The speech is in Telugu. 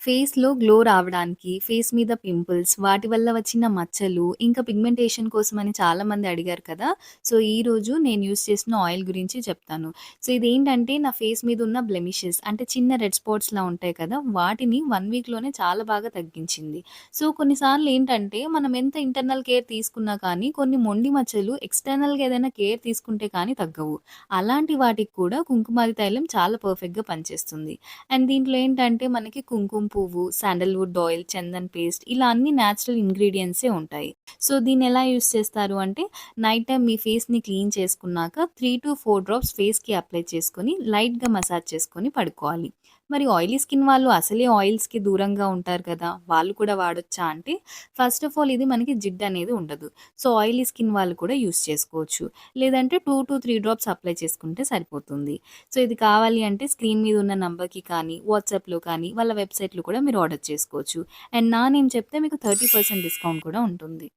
ఫేస్‌లో గ్లో రావడానికి, ఫేస్ మీద పింపుల్స్, వాటి వల్ల వచ్చిన మచ్చలు, ఇంకా పిగ్మెంటేషన్ కోసమని చాలామంది అడిగారు కదా! సో, ఈరోజు నేను యూజ్ చేసిన ఆయిల్ గురించి చెప్తాను. సో, ఇదేంటంటే నా ఫేస్ మీద ఉన్న బ్లెమిషెస్ అంటే చిన్న రెడ్ స్పాట్స్‌లా ఉంటాయి కదా! వాటిని 1 వీక్‌లోనే చాలా బాగా తగ్గించింది. సో, కొన్నిసార్లు ఏంటంటే మనం ఎంత ఇంటర్నల్ కేర్ తీసుకున్నా కానీ కొన్ని మొండి మచ్చలు ఎక్స్‌టర్నల్‌గా ఏదైనా కేర్ తీసుకుంటే కానీ తగ్గవు. అలాంటి వాటికి కూడా కుంకుమాది తైలం చాలా పర్ఫెక్ట్‌గా పనిచేస్తుంది. అండ్ దీంట్లో ఏంటంటే మనకి కుంకుమ పువ్వు, శాండల్‌వుడ్ ఆయిల్, చందన్ పేస్ట్ ఇలా అన్ని నేచురల్ ఇంగ్రీడియెంట్సే ఉంటాయి. సో, దీన్నెలా యూజ్ చేస్తారు అంటే నైట్ టైమ్ మీ ఫేస్‌ని క్లీన్ చేసుకున్నాక 3-4 డ్రాప్స్ ఫేస్‌కి అప్లై చేసుకొని లైట్‌గా మసాజ్ చేసుకొని పడుకోవాలి. మరి ఆయిలీ స్కిన్ వాళ్ళు అసలే ఆయిల్స్‌కి దూరంగా ఉంటారు కదా! వాళ్ళు కూడా వాడొచ్చా అంటే ఫస్ట్ ఆఫ్ ఆల్ ఇది మనకి జిడ్డనేది ఉండదు. సో, ఆయిలీ స్కిన్ వాళ్ళు కూడా యూజ్ చేసుకోవచ్చు. లేదంటే 2-3 డ్రాప్స్ అప్లై చేసుకుంటే సరిపోతుంది. సో, ఇది కావాలి అంటే స్క్రీన్ మీద ఉన్న నంబర్‌కి కానీ, వాట్సాప్‌లో కానీ, వాళ్ళ వెబ్‌సైట్‌లో కూడా మీరు ఆర్డర్ చేసుకోవచ్చు. అండ్ నా నేమ్ చెప్తే మీకు 30% డిస్కౌంట్ కూడా ఉంటుంది.